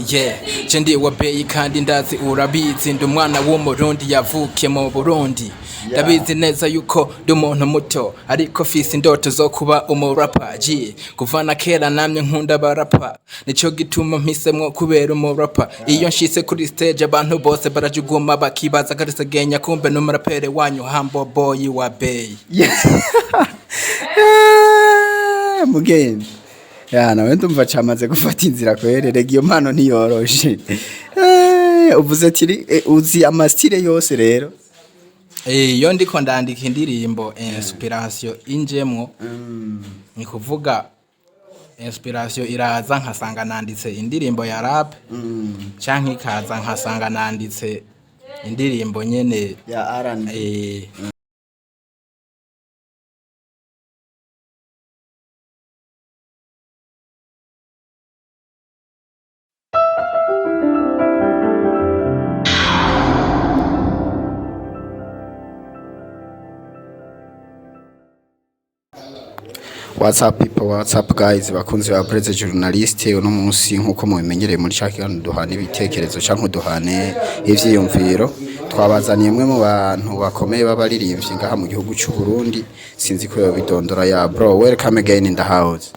je ndi WABEI kandi ndazi urabizi ndi umwana w'umurundi yavukiye mu Burundi ndabizi neza yuko ndi umuntu muto ariko fisi indoto zo kuba umurapa kuvana kera namye nkunda barapa nico gituma mpisemwo kubera umurapa iyo nshitse kuri stage abantu bose barajuguma bakibaza karisegenya kumbe n'umurapere wanyu hambo boy WABEI mugenzi nawe ndumva camaze gufata inzira kwererega iyo mpano ntiyoroshe uvuze ati uzi amastile yose rero iyo ndiko ndandika indirimbo inspiration injemwo ni kuvuga inspiration iraza nkasanga nanditse indirimbo ya rap canke ikaza nkasanga nanditse indirimbo nyene ya R&B What's up people, what's up guys, bakunzi ba Presse Journaliste. Uno munsi nkuko mubimenyereye muri cyakigano duhana ibitekerezo canke duhane ivyiyumviro twabazaniye mwe mu bantu bakomeye babaririmbye ngaha mu gihugu cy'u Burundi sinzi ko yobidondora ya bro. Welcome again in the house.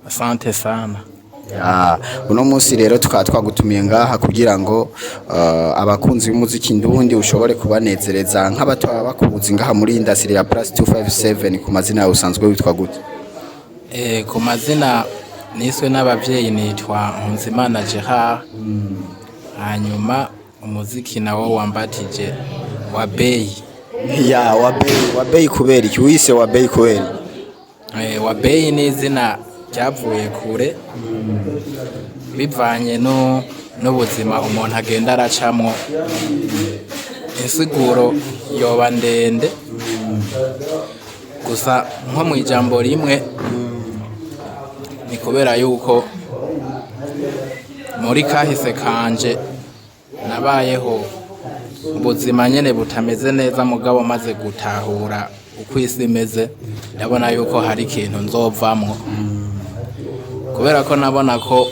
Asante sana. Uno munsi rero twagutumiye ngaha kugira ngo abakunzi b'umuziki ndundi ushobore kubanezereza nk'abato bakuzi ngaha muri industry ya Plus 257. Ku mazina yawe usanzwe witwa gute? Ku mazina niswe n'abavyeyi nitwa Nkunzimana Gerard. Hanyuma umuziki nawo wambatije WABEI. WABEI kubera iki wise WABEI kubera? WABEI ni izina ryavuye kure bivanye n'ubuzima umuntu agenda aracamwo insiguro yoba ndende gusa nko mu ijambo rimwe ni kubera yuko muri kahise kanje nabayeho ubuzima nyene butameze neza mugabo maze gutahura uko isi imeze ndabona yuko hari ikintu nzovamwo kubera ko nabona ko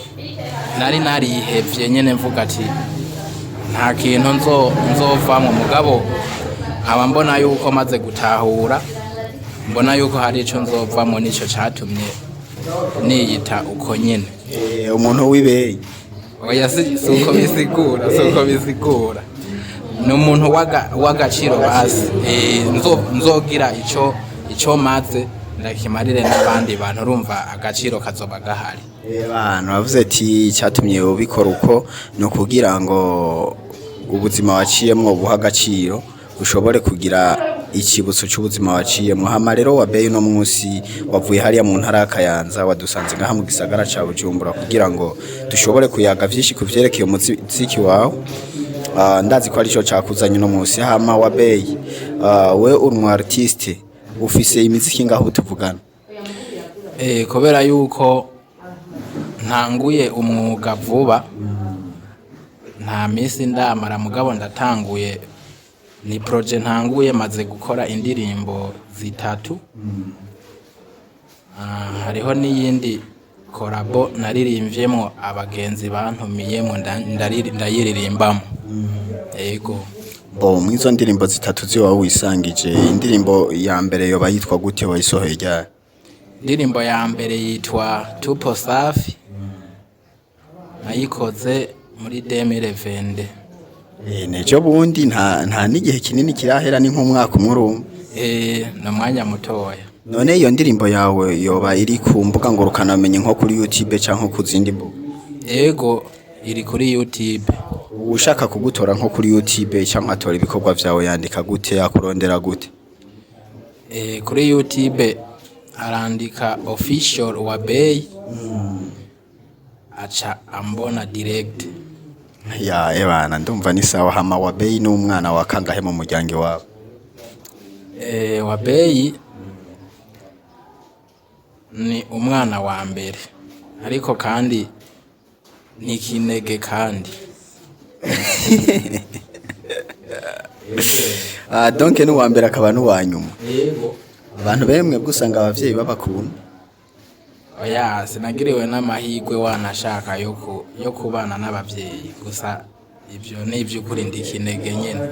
nari narihevye nyene mvuga ati nta kintu nzovamwo mugabo aba mbona yuko maze gutahura mbona yuko hari ico nzovamwo nico catumye niyita uko nyene umuntu w'ibeye oya suko bisigura ni umuntu w'agaciro basi nzogira ico maze ndakimarire n'abandi bantu urumva agaciro kazoba gahari. Abantu bavuze ati cyatumye ubikora uko no kugira ngo ubuzima waciyemwo buha agaciro ushobore kugira ikibutso cy'ubuzima waciyemwo. Hama rero WABEI no munsi wavuye hariya mu ntara y'Akayanza wadusanze ngaha mu gisagara ca Bujumbura kugira ngo dushobore kuyaga vyinshi kuvyerekeye umuziki wawe. Ndazi ko ari cyo cakuzanye no munsi. Hama WABEI we uri mu artiste ufise imiziki ngaho tuvugana? Kubera yuko ntanguye umwuga vuba nta misi ndamara mugabo ndatanguye ni projet ntanguye maze gukora indirimbo zitatu. Hariho n'iyindi korabo naririmvyemo abagenzi bantumiyemo ndayiririmbamo. Yego. Mwizo ndirimbo zitatu ziwa wisangije, indirimbo ya mbere yoba yitwa gute wayisohoye ryari? Indirimbo ya mbere yitwa Tupo Safi. Nayikoze muri 2020. Nejo bundi nta n'igihe kinini kirahera ni nk'umwaka umwe. No mwanya mutoya. None iyo ndirimbo yawe yoba iri ku mbuga ngurukanabumenyi nko kuri YouTube canke ku zindi mbuga? Yego iri kuri YouTube. Ushaka kugutora nko kuri YouTube cyangwa atora ibikorwa vyawe yandika gute akurondera gute? Kuri YouTube arandika official WABEI acha ambona direct. Ebana ndumva ni sawa. Hama WABEI ni umwana wa kangahe mu muryango wawe? WABEI ni umwana wa mbere ariko kandi ni kinege kandi donc ni uwa mbere akaba n'uwa nyuma. Yego. Abantu bemwe gusanga abavyeyi babakunda. oya sinagiriwe n'amahirwe wanashaka yo kubana n'abavyeyi gusa ivyo ni ivy'ukuri ndikinege nyene.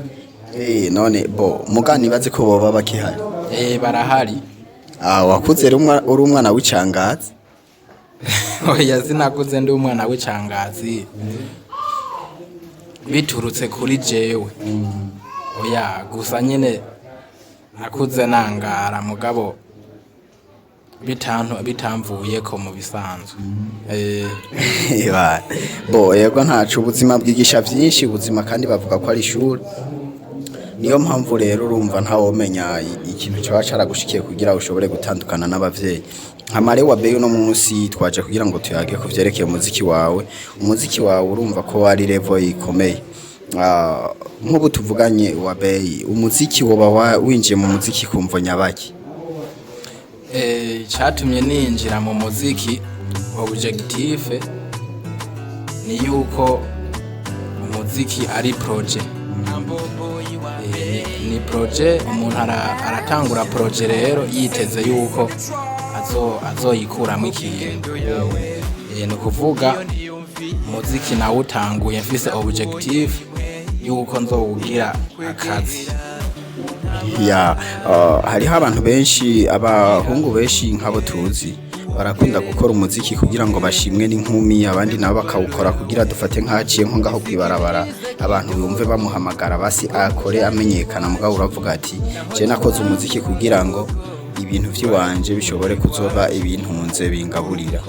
None bo mugani bazi ko boba bakihari barahari. Wakuze uri umwana w'icangazi? Oya sinakuze ndi umwana w'icangazi biturutse kuri jewe. Oya gusa nyene nakuze nangara mugabo bitamvuye ko mu bisanzwe. Bo yego ntacu ubuzima bwigisha vyinshi ubuzima kandi bavuga ko ari ishuri. Niyo mpamvu rero urumva ntawomenya ikintu cyo caragushikiye kugira ushobore gutandukana n'abavyeyi. Amare WABEI no munsi twaje kugira ngo tuyage ku vyerekeye umuziki wawe. Umuziki wawe urumva ko wari level ikomeye. Nk'ubu tuvuganye WABEI umuziki woba winjiye mu muziki kumvo nyabaki? Cyatumye ninjira mu muziki objective ni yuko umuziki ari project. Ni project umuntu aratangura project rero yiteze yuko azoyikuramo ikintu. Ni kuvuga umuziki nawe utanguye mfise objective yuko nzowugira akazi. Hariho abantu benshi abahungu benshi nk'abo tuzi barakunda gukora umuziki kugira ngo bashimwe n'inkumi abandi nabo bakawukora kugira dufate nkaciye nko ngaho kwibarabara abantu bumve bamuhamagara basi akore amenyekana mugabo uravuga ati je nakoze umuziki kugira ngo ibintu vy'iwanje bishobore kuzoba ibintu nze bingaburira.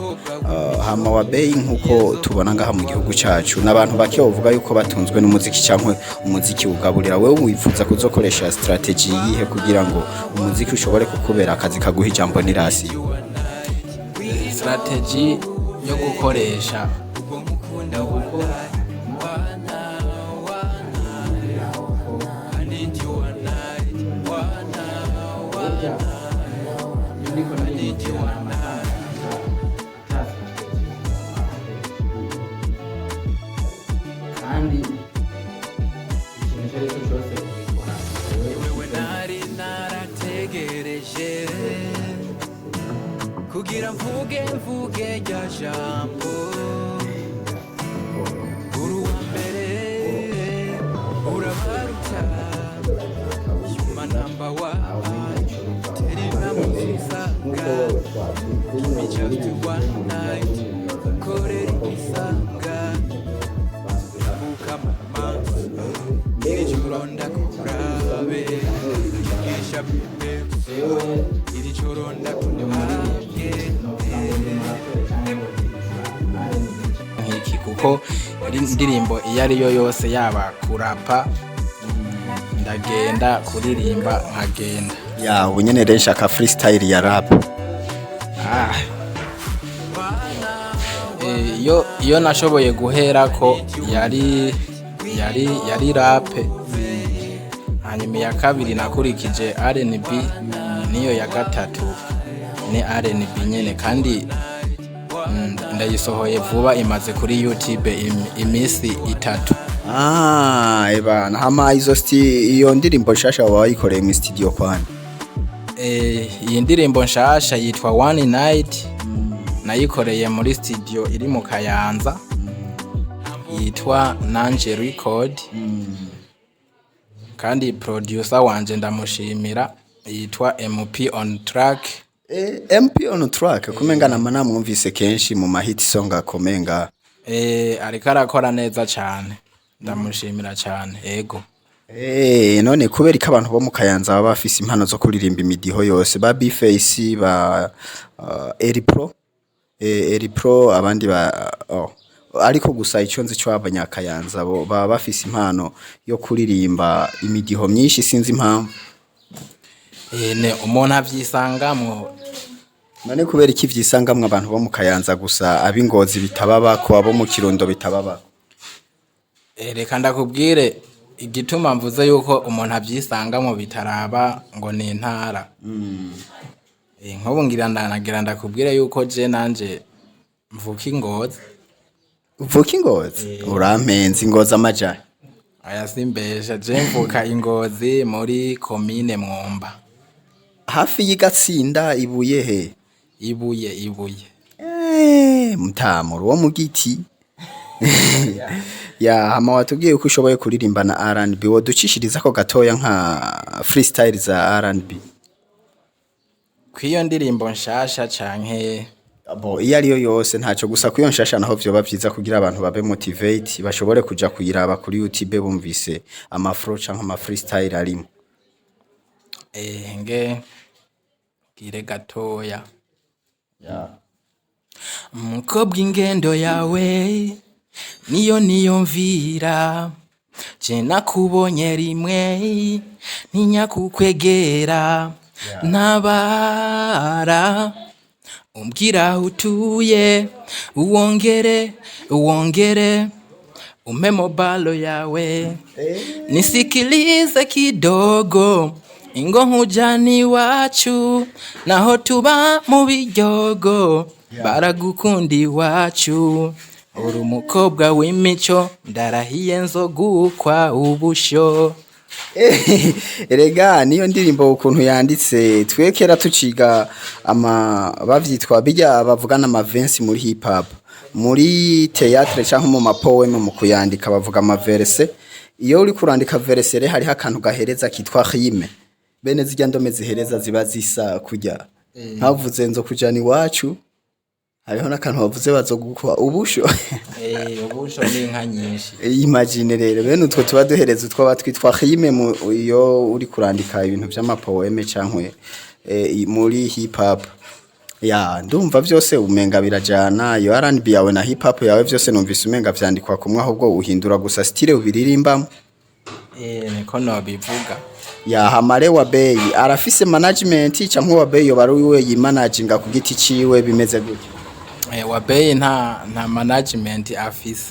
Hama WABEI nkuko tubona ngaha mu gihugu cacu n'abantu bake bavuga yuko batunzwe n'umuziki cyangwa umuziki ugaburira. Wewe wifuza kuzokoresha strategy yihe kugira ngo umuziki ushobore kukubera akazi kaguha ijambo n'irasi? Strategy yo gukoresha kugira mvuge rya jambo uruwa mbere urabaruta yuma namba wa terina musanga me just one night kore isanga mama irichoronda kurabe kisha bebe irichoronda kurabe nk'iki kuko indirimbo iyo ariyo yose yaba kurapa ndagenda kuririmba nkagenda. Ubu nyene rero nshaka freestyle ya rap. Iyo nashoboye guhera ko yari rap, hanyuma ya kabiri nakurikije R&B, niyo ya gatatu ni R&B nyene kandi ndayisohoye vuba imaze kuri YouTube imisi 3. Ebana hama iyo ndirimbo nshasha wayikoreye mu studio kwani? Iyi ndirimbo nshasha yitwa One Night nayikoreye muri studio iri mu Kayanza yitwa Nanje Record. Kandi producer wanje ndamushimira yitwa MP on track. MP on track kumenga namana mwumvise kenshi mu mahit song akomenga. Ariko arakora neza cyane ndamushimira cyane ego. None kubera ko abantu bo mu Kayanza baba bafise impano zo kuririmba imidiho yose ba B-Face ba Pro abandi ariko gusa icyo nzi cyo abanyakayanza bo baba bafise impano yo kuririmba imidiho myinshi sinzi impamvu. Umuntu avyisangamwo. None kubera iki vyisangamwe abantu bo mu Kayanza gusa ab'Ingozi bitababa ko abo mu Kirundo bitababa? Reka ndakubwire igituma mvuze yuko umuntu avyisangamwo bitaraba ngo ni intara. Nk'ubu nagira ndakubwire yuko je nanje mvuka Ingozi. Uvuka Ingozi? Urampenze Ingozi amaja. Aya simbesha je mvuka Ingozi muri commune Mwumba. Hafi y'Igatsinda Ibuye he? Ibuye. mutamuro wo mu giti ya hama watubwiye uko ushoboye kuririmba na R&B woducishiriza ko gatoya nka freestyle za R&B kwiyo ndirimbo nshasha canke iyo ariyo yose ntacyo gusa kuyo nshasha naho vyoba vyiza kugira abantu babe motivate bashobore kuja kuyiraba kuri YouTube bumvise amafro canke ama freestyle arimo nge gire gatoya mukobwa ingendo yawe niyo mvira je nakubonye rimwe ninyakukwegera ntabara umbwira utuye uwongere umpe mobalo yawe nisikilize kidogo ingo nkujani wacu naho tuba mu biryogo baragukunda iwacu uri umukobwa w'imico ndarahiye nzogukwa ubusho erega niyo ndirimbo ukuntu yanditse twekera tuciga bavyitwa bijya bavugana amavensi muri hip hop muri théâtre cyangwa mu mapoeme mu kuyandika bavuga amaverse iyo uri kurandika verse hari akantu gahereza kitwa rime bene zijya ndome zihereza ziba zisa kujya ntavuze nzo kujana iwacu hariho nakantu bavuze bazogukwa ubusho ubusho ni inka nyinshi imagine rero bene utwo tuba duhereza utwo batwitwa rime iyo uri kurandika ibintu by'amapoeme cankwe muri hip hop ya ndumva byose umenga birajana iyo R&B yawe na hip hop yawe byose numvise umenga vyandikwa kumwe ahubwo uhindura gusa style ubiririmbamo niko no bivuga ya hamare WABEI arafise management cyangwa WABEI yo baruwe yimanaginga ku giti ciwe bimeze gutyo WABEI nta management afise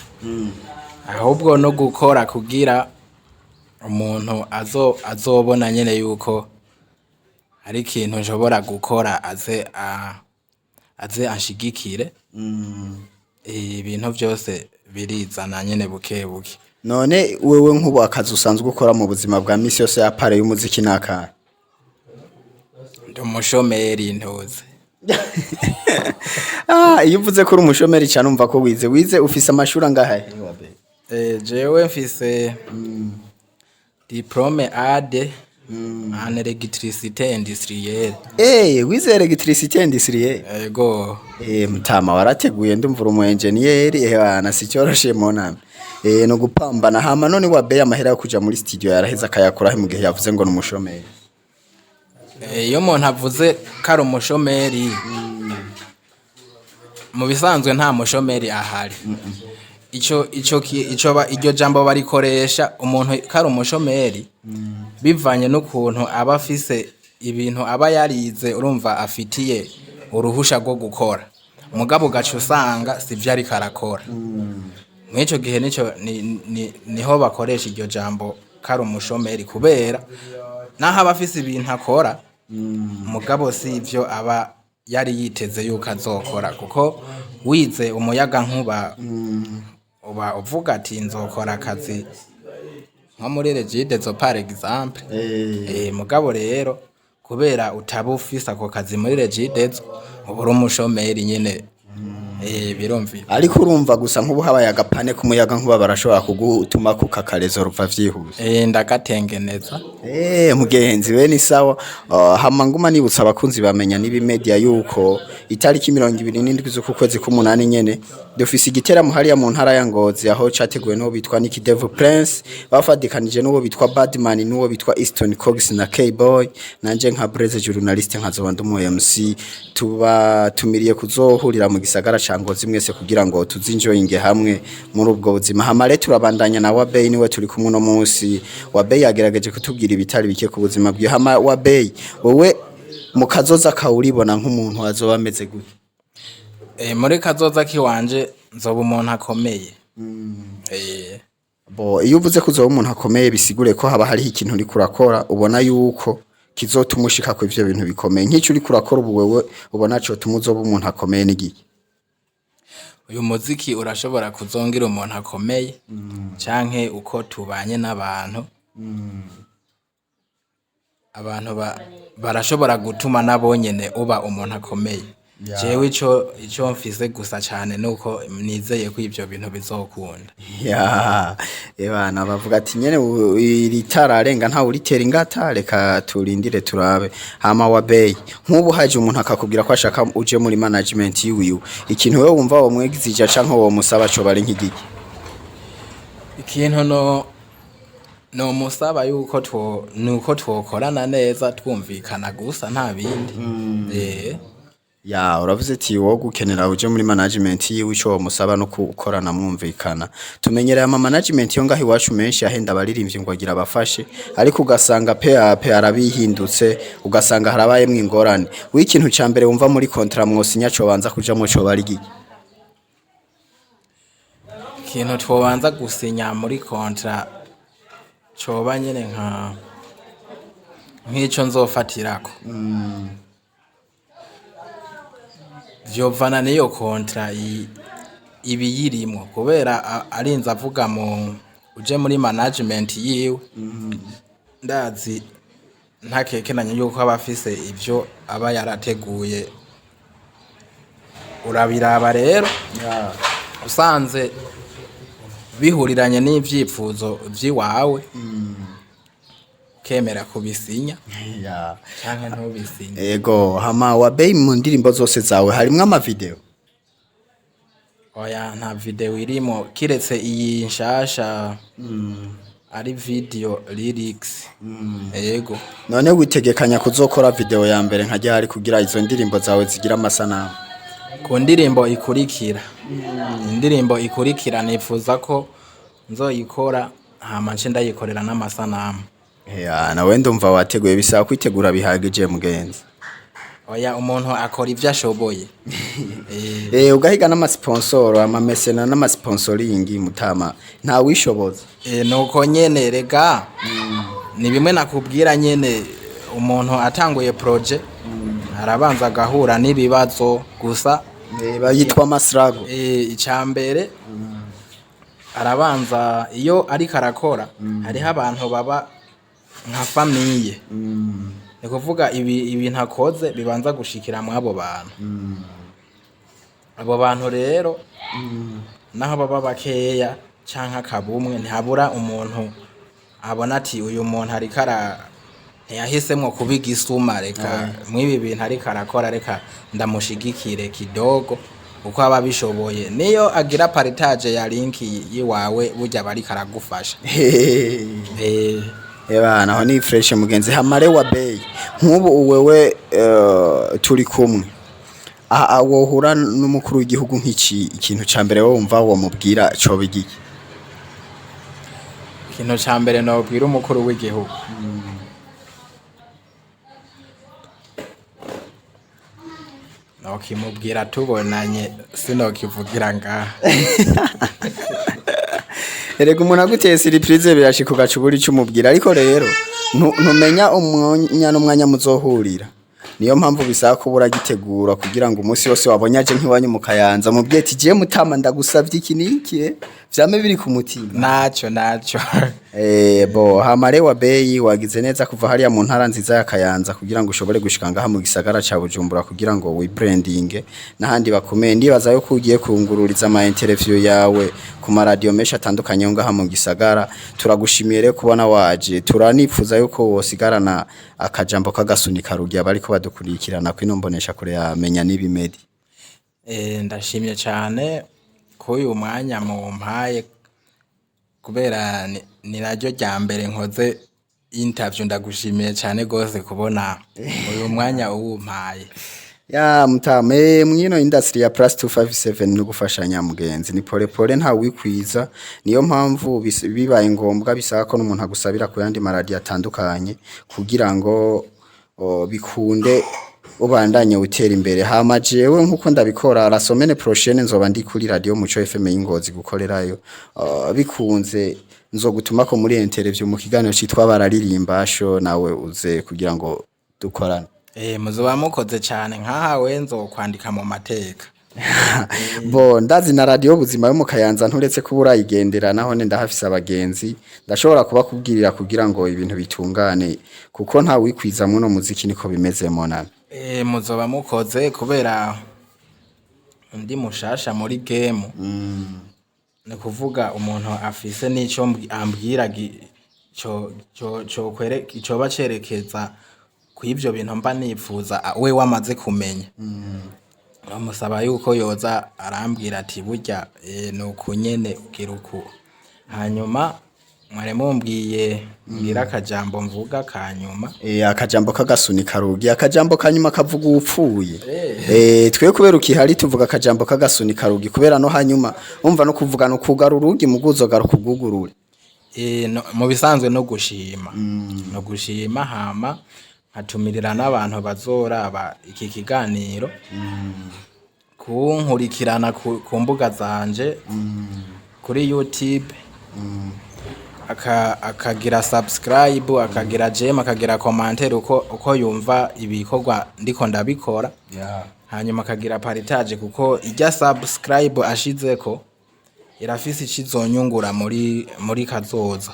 ahubwo no gukora kugira umuntu azobona nyene yuko hari ikintu nshobora gukora aze anshigikire ibintu byose birizana nyene buke buke none wewe nk'ubu akazi usanzwe ukora mu buzima bwa misi yose ya pare y'umuziki naka ndi umushomeri ntuze iyo uvuze ko uri umushomeri cyane umva ko wize ufise amashuri angahe jewe mfise diplôme AD en électricité industrielle wize électricité industrielle ego mutama warateguye ndumvura umu engineer bana sicyoroshe monami no gupambana hama none WABEI amahera yo kuja muri studio yaraheza akayakura mu gihe yavuze ngo numushomeri iyo umuntu avuze kari umushomeri mu bisanzwe nta mushomeri ahari iryo jambo barikoresha umuntu kari umushomeri bivanye n'ukuntu aba afise ibintu aba yarize urumva afitiye uruhusha rwo gukora mugabo gacu usanga sivyo ariko arakora mw'ico gihe niho bakoresha iryo jambo kari umushomeri kubera naho aba afise ibintu akora mugabo sivyo aba yari yiteze yuko azokora kuko wize umuyaga nkuba uba uvuga ati nzokora akazi nko muri Legide zo par exemple mugabo rero kubera utaba ufise ako kazi muri Legide ubura umushomeri nyene birumvi ariko urumva gusa nk'ubu habaye agapane k'umuyaga nkuba barashobora kugutuma ku kakarezo ruva vyihuse ndagatengeneza mugenzi we ni sawa hama nguma nibutsa abakunzi bamenya nibi media yuko itariki 27 z'ukwezi k'umunani nyene dufise igiteramo hariya mu ntara ya Ngozi aho categuwe no bitwa Nick Devil Prince bafadikanije n'uwo bitwa Badman n'uwo bitwa Easton Cogs na K-Boy nanje nka Breze journalist nkazoba ndumu MC tuba tumiriye kuzohurira mu gisagara ca Ngozi mwese kugira ngo tuzinjoyinge hamwe muri ubwo buzima hamare turabandanya na WABEI niwe turi kumwe no munsi WABEI yagerageje kutubwira ibitari bike ku buzima bwiwe hama WABEI wowe mu kazoza kauribona nk'umuntu azoba ameze gute muri kazoza kiwanje nzoba umuntu akomeye iyo uvuze ko uzoba umuntu akomeye bisigure ko haba hari ikintu uri kurakora ubona yuko kizotumushika ko ivyo bintu bikomeye nk'icyo uri kurakora ubu wewe ubona cyo tumuzoba umuntu akomeye n'igiki uyu muziki urashobora kuzongira umuntu akomeye canke uko tubanye n'abantu abantu barashobora gutuma nabonyene uba umuntu akomeye jewe ico mfise gusa cyane nuko nizeye ko ivyo bintu bizokunda. Ebana bavuga ati nyene iri tararenga nta uritera ingata reka turindire turabe. Hama WABEI nk'ubu haje umuntu akakubwira ko ashaka uje muri management yiwiwe, ikintu wewe wumva wo mwegizija canke wo musaba cyo bari nk'igiki? Ikintu no musaba yuko nuko twokorana neza twumvikana gusa nta bindi. Uravuze ati wo gukenera uje muri management yiwe ico musaba no gukorana mwumvikana. Tumenyereye ama management yo ngaho iwacu menshi ahenda abaririmbyi ngo agira abafashe, ariko ugasanga pe arabihindutse, ugasanga harabaye mwingorane. W'ikintu ca mbere wumva muri contrat mwosinya cyo banza kuja mu cyo bari giki? Ikintu twobanza gusinya muri contrat coba nyene nk'ico nzofatirako. Vyovana niyo kontra ibiyirimwo kubera arinza avuga uje muri management yiwe. Ndazi ntakekenanye yuko abafise ivyo aba yarateguye. Urabiraba rero usanze bihuriranye n'ivyifuzo vyiwawe kemera kubisinya canke ntubisinya. Ego hama WABEI mu ndirimbo zose zawe harimwe ama video? Oya nta video irimo kiretse iyi nshasha ari video lyrics. Ego none witegekanya kuzokora video ya mbere nkajya hari kugira izo ndirimbo zawe zigira amasanamu? Ku ndirimbo ikurikira indirimbo ikurikira nifuza ko nzoyikora hama nce ndayikorera n'amasanamu. Nawe ndumva wateguye bisaba kwitegura bihagije mugenzi. Oya umuntu akora ivyo ashoboye. Ugahiga n'amasponsor amamesena n'amasponsoring mutama nta wishoboza. Nuko nyene rega ni bimwe nakubwira nyene umuntu atanguye projet arabanza gahura n'ibibazo gusa bayitwa masrago. Icambere arabanza iyo ari karakora hariho abantu baba nka famille. Ni kuvuga ibi ntakoze bibanza gushikira mu abo bantu. Abo bantu rero naho baba bakeya canka kabumwe ntihabura umuntu abona ati uyu muntu ari ntiyahisemwo kubigisuma reka mwibi bintu ari karakora reka ndamushigikire kidogo uko aba bishoboye. Niyo agira partage ya link yiwawe burya bari karagufasha. Ebana aho ni fresh mugenzi. Hamare WABEI nk'ubu wewe turi kumwe wohura n'umukuru w'igihugu nk'iki, ikintu ca mbere wowe wumva wo mubwira cyo bigiki? Ikintu ca mbere no bwira umukuru w'igihugu no kimubwira tubonanye sinokivugira ngaha. Erega umuntu aguteye surprise birashika ugacubura ico umubwira, ariko rero ntumenya umwanya muzohurira. Niyo mpamvu bisaba ko buragitegura kugira ngo umunsi wose wabonye aje nk'iwanyu mu Kayanza mubwiye ati je mutama ndagusavye iki niki vyame biri ku mutima. Naco Hamare WABEI wagize neza kuva hariya mu ntara nziza ya Kayanza kugira ngo ushobore gushika ngaha mu gisagara ca Bujumbura kugira ngo wibranding n'ahandi bakomeye. Ndibaza yo kugiye kungururiza ama interview yawe ku maradio menshi atandukanye ngaha mu gisagara. Turagushimiye rero kubona waje, turanifuza yuko wosigarana akajambo kagasunika rugiye bariko badukurikirana kwinombonesha kure yamenya n'ibimedi. Ndashimye cyane ko uyu mwanya mu mpaye kubera ni naryo rya mbere nkoze interview. Ndagushimiye cyane gose kubona uyu mwanya uwumpaye. Mutame mwino industry ya plus 257 no gufashanya mugenzi ni pole nta wikwiza. Niyo mpamvu bibaye ngombwa bisaba ko n'umuntu agusabira ku yandi maradio atandukanye kugira ngo bikunde ubandanye utera imbere. Hama jewe nkuko ndabikora la semaine prochaine nzoba ndi kuri radio Muco FM y'Ingozi gukorerayo. Bikunze nzogutuma ko muri interview mu kiganiro citwa bararirimba sho nawe uze kugira ngo dukorane. Muzoba mukoze cyane nkahawe nzokwandika mu mateka. Ndazi na radio buzima yo mu Kayanza nturetse kubura igendera naho ndahafise abagenzi ndashobora kubakubwirira kugira ngo ibintu bitungane kuko nta wikwiza muno muziki niko bimeze monana. Muzoba mukoze kubera ndi mushasha muri game ni kuvuga umuntu afise n'ico ambwira cyo bacerekeza ku ivyo bintu mba nipfuza we wamaze kumenya amusaba yuko yoza arambwira ati burya nuko nyene ugira uko hanyuma mware mumbwiye ngira akajambo mvuga kanyuma akajambo kagasunika rugi akajambo kanyuma kavuga upfuye twe kubera ukihari tuvuga akajambo kagasunika rugi kubera no hanyuma umva no kuvuga no kugara urugi muguzo garukugugurure mu bisanzwe no gushima hama hatumirira n'abantu bazoraba iki kiganiro kunkurikirana ku mbuga zanje kuri YouTube akagira subscribe akagira gem akagira commentaire uko yumva ibikorwa ndiko ndabikora hanyuma akagira partage kuko ijya subscribe ashizeko irafise ikizonyungura muri kazoza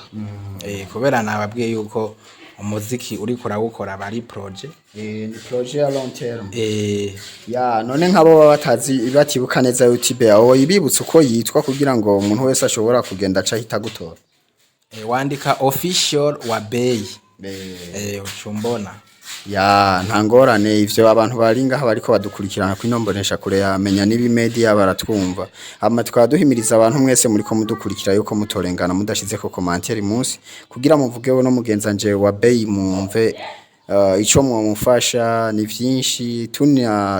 kubera nababwiye yuko umuziki uri kurawukora bari project ni project ya long term none nkabo batazi batibuka neza YouTube yawe ibibutse uko yitwa kugira ngo umuntu wese ashobora kugenda aca hita gutora wandika official WABEI ucumbona ntangorane ivyo abantu baringa bariko badukurikirana ku inombonesha kure yamenya nibi media baratwumva amatwi aduhimiriza abantu mwese muri ko mudukurikira yuko mutorengana mudashize ko commentaire munsi kugira muvugewe no mugenzanje WABEI mumve ico mwamufasha ni vyinshi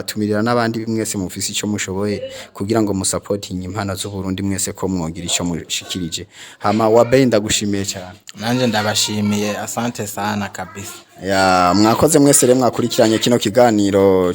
tumirira n'abandi mwese mufise ico mushoboye kugira ngo musupporting impano z'u Burundi mwese ko mwogira ico mushikirije hama WABEI ndagushimiye cyane nanje ndabashimiye asante sana kabisa mwakoze mwese mwakurikiranye kino kiganiro